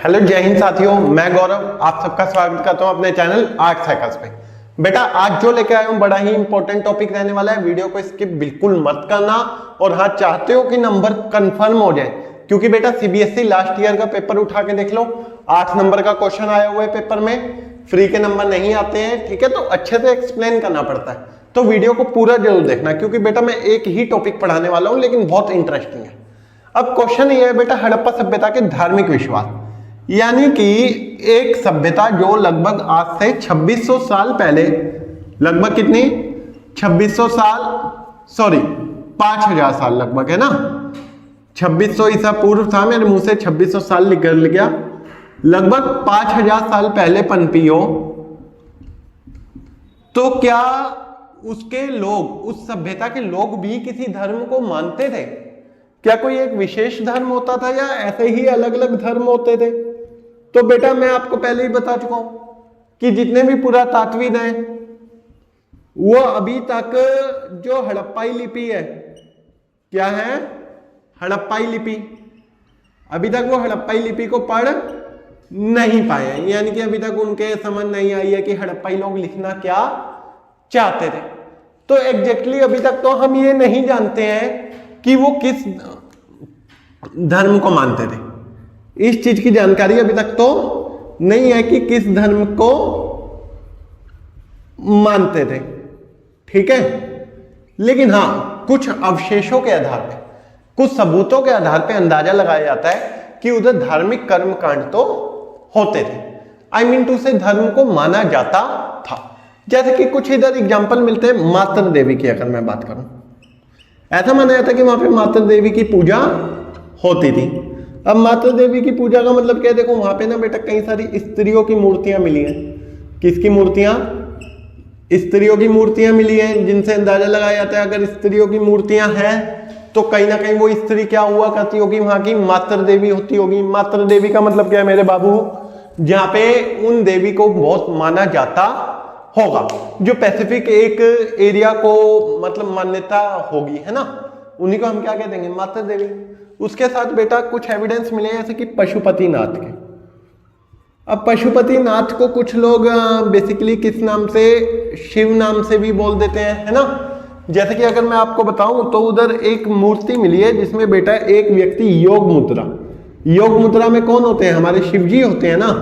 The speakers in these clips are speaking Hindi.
हेलो जय हिंद साथियों, मैं गौरव आप सबका स्वागत करता हूं अपने चैनल आर्ट साइकिल्स पे। बेटा आज जो लेके आया हूं बड़ा ही इंपॉर्टेंट टॉपिक रहने वाला है। वीडियो को स्किप बिल्कुल मत करना। और हाँ, चाहते हो कि नंबर कंफर्म हो जाए, क्योंकि बेटा सीबीएसई लास्ट ईयर का पेपर उठा के देख लो, 8 नंबर का क्वेश्चन आया हुआ है पेपर में, फ्री के नंबर नहीं आते हैं, ठीक है। तो अच्छे से एक्सप्लेन करना पड़ता है, तो वीडियो को पूरा जरूर देखना, क्योंकि बेटा मैं एक ही टॉपिक पढ़ाने वाला हूं लेकिन बहुत इंटरेस्टिंग है। अब क्वेश्चन ये है बेटा, हड़प्पा सभ्यता के धार्मिक विश्वास, यानी कि एक सभ्यता जो लगभग आज से 2600 साल पहले, लगभग कितनी 2600 साल, सॉरी 5000 साल लगभग, है ना। 2600 ईसा पूर्व था, मेरे मुंह से 2600 साल निकल गया। लगभग 5000 साल पहले पनपी हो, तो क्या उसके लोग, उस सभ्यता के लोग भी किसी धर्म को मानते थे? क्या कोई एक विशेष धर्म होता था या ऐसे ही अलग अलग धर्म होते थे? तो बेटा मैं आपको पहले ही बता चुका हूं कि जितने भी पुरातात्विद हैं वो अभी तक जो हड़प्पाई लिपि है, क्या है, हड़प्पाई लिपि, अभी तक वो हड़प्पाई लिपि को पढ़ नहीं पाए हैं, यानी कि अभी तक उनके समझ नहीं आई है कि हड़प्पाई लोग लिखना क्या चाहते थे। तो एग्जैक्टली अभी तक तो हम ये नहीं जानते हैं कि वो किस धर्म को मानते थे। इस चीज की जानकारी अभी तक तो नहीं है कि किस धर्म को मानते थे, ठीक है। लेकिन हाँ, कुछ अवशेषों के आधार पे, कुछ सबूतों के आधार पे अंदाजा लगाया जाता है कि उधर धार्मिक कर्मकांड तो होते थे। आई मीन टू से धर्म को माना जाता था। जैसे कि कुछ इधर एग्जाम्पल मिलते हैं। मातृ देवी की अगर मैं बात करूं, ऐसा माना जाता है कि वहां पे मातृ देवी की पूजा होती थी। अब मातृ देवी की पूजा का मतलब क्या है? देखो वहां पे ना बेटा कई सारी स्त्रियों की मूर्तियां मिली हैं। किसकी मूर्तियां? स्त्रियों की मूर्तियां मिली हैं, जिनसे अंदाजा लगाया जाता है अगर स्त्रियों की मूर्तियां हैं तो कहीं ना कहीं वो स्त्री क्या हुआ करती होगी, वहां की मातृ देवी होती होगी। मातृ देवी का मतलब क्या है मेरे बाबू? जहां पे उन देवी को बहुत माना जाता होगा, जो पैसिफिक एक एरिया को मतलब मान्यता होगी, है ना, उन्हीं को हम क्या कह देंगे? मातृ देवी। उसके साथ बेटा कुछ एविडेंस मिले जैसे कि पशुपतिनाथ के। अब पशुपतिनाथ को कुछ लोग बेसिकली किस नाम से, शिव नाम से भी बोल देते हैं, है ना। जैसे कि अगर मैं आपको बताऊं तो उधर एक मूर्ति मिली है जिसमें बेटा एक व्यक्ति योग मुद्रा, योग मुद्रा में कौन होते हैं? हमारे शिव जी होते हैं ना।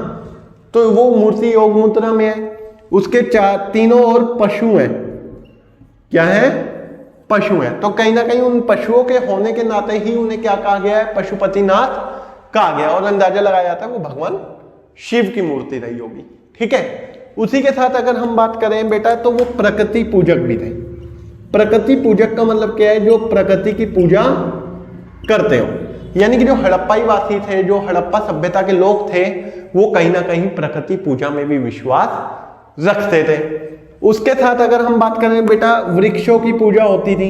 तो वो मूर्ति योग मुद्रा में है। उसके तीनों ओर पशु हैं। क्या है? पशु हैं। तो कहीं ना कहीं उन पशुओं के होने के नाते ही उन्हें क्या कहा गया है? पशुपतिनाथ कहा गया। और अंदाजा लगाया जाता है वो भगवान शिव की मूर्ति रही होगी, ठीक है। उसी के साथ अगर हम बात करें बेटा, तो वो प्रकृति पूजक भी थे। प्रकृति पूजक का मतलब क्या है? जो प्रकृति की पूजा करते हो, यानी कि जो हड़प्पाई वासी थे, जो हड़प्पा सभ्यता के लोग थे, वो कहीं ना कहीं प्रकृति पूजा में भी विश्वास रखते थे। उसके साथ अगर हम बात करें बेटा, वृक्षों की पूजा होती थी,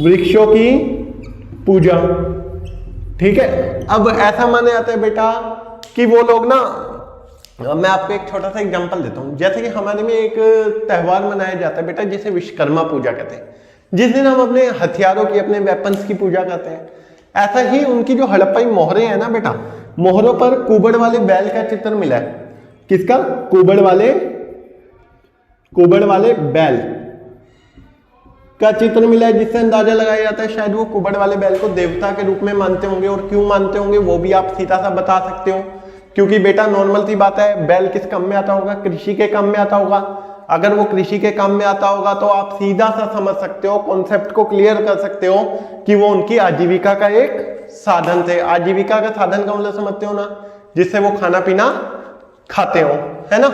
वृक्षों की पूजा, ठीक है। अब ऐसा माना जाता है बेटा कि वो लोग ना, मैं आपको एक छोटा सा एग्जांपल देता हूं। जैसे कि हमारे में एक त्यौहार मनाया जाता है बेटा, जिसे विश्वकर्मा पूजा कहते हैं, जिस दिन हम अपने हथियारों की, अपने वेपन्स की पूजा करते हैं। ऐसा ही उनकी जो हड़प्पाई मोहरे हैं ना बेटा, मोहरों पर कुबड़ वाले बैल का चित्र मिला है। किसका? कुबड़ वाले बैल का चित्र मिला है, जिससे अंदाजा लगाया जाता है शायद वो कुबड़ वाले बैल को देवता के रूप में मानते होंगे। और क्यों मानते होंगे वो भी आप सीधा सा बता सकते हो, क्योंकि बेटा नॉर्मल सी बात है, बैल किस काम में आता होगा? कृषि के काम में आता होगा। अगर वो कृषि के काम में आता होगा तो आप सीधा सा समझ सकते हो, कॉन्सेप्ट को क्लियर कर सकते हो कि वो उनकी आजीविका का एक साधन थे। आजीविका का साधन का मतलब समझते हो ना, जिससे वो खाना पीना खाते हो, है ना।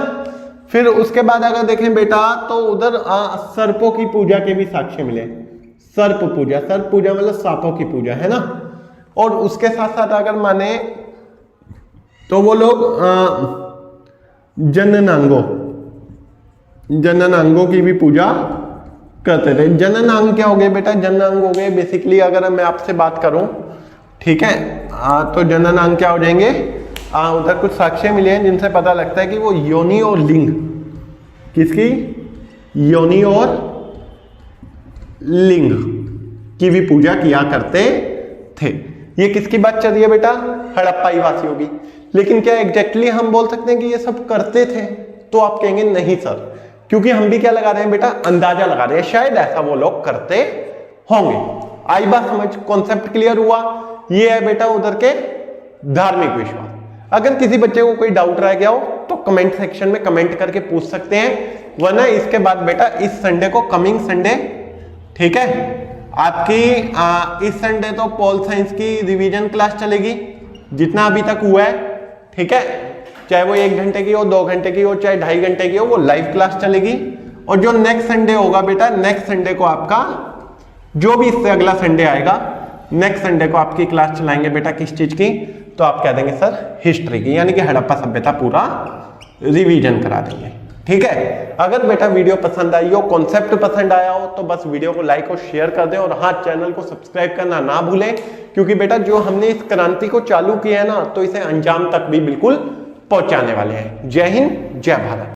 फिर उसके बाद अगर देखें बेटा, तो उधर सर्पों की पूजा के भी साक्ष्य मिले। सर्प पूजा, सर्प पूजा मतलब सांपों की पूजा, है ना। और उसके साथ साथ अगर माने तो वो लोग जननांगों की भी पूजा करते थे। जननांग क्या हो गए बेटा? जननांग हो गए बेसिकली, अगर मैं आपसे बात करूं, ठीक है, तो जननांग क्या हो जाएंगे? उधर कुछ साक्ष्य मिले हैं जिनसे पता लगता है कि वो योनि और लिंग, किसकी? योनि और लिंग की भी पूजा किया करते थे। ये किसकी बात चल रही है बेटा? हड़प्पाई वासी होगी। लेकिन क्या एग्जैक्टली हम बोल सकते हैं कि ये सब करते थे? तो आप कहेंगे नहीं सर, क्योंकि हम भी क्या लगा रहे हैं बेटा, अंदाजा लगा रहे हैं, शायद ऐसा वो लोग करते होंगे। आई बात समझ, कॉन्सेप्ट क्लियर हुआ? ये है बेटा उधर के धार्मिक विश्वास। अगर किसी बच्चे को कोई डाउट रह गया हो तो कमेंट सेक्शन में कमेंट करके पूछ सकते हैं, वरना इसके बाद बेटा इस संडे को, कमिंग संडे, ठीक है, आपकी इस संडे तो पॉल साइंस की रिवीजन क्लास चलेगी जितना अभी तक हुआ है, ठीक है, चाहे वो 1 घंटे की हो, 2 घंटे की हो, चाहे 2.5 घंटे की हो, वो लाइव क्लास चलेगी। और जो नेक्स्ट संडे होगा बेटा, नेक्स्ट संडे को आपका, जो भी इससे अगला संडे आएगा, नेक्स्ट संडे को आपकी क्लास चलाएंगे बेटा किस चीज की? तो आप कह देंगे सर हिस्ट्री की, यानी कि हड़प्पा सभ्यता पूरा रिवीजन करा देंगे। ठीक है, अगर बेटा वीडियो पसंद आई हो, कॉन्सेप्ट पसंद आया हो, तो बस वीडियो को लाइक और शेयर कर दें, और हाँ, चैनल को सब्सक्राइब करना ना भूलें, क्योंकि बेटा जो हमने इस क्रांति को चालू किया है ना, तो इसे अंजाम तक भी बिल्कुल पहुंचाने वाले हैं। जय हिंद, जय भारत।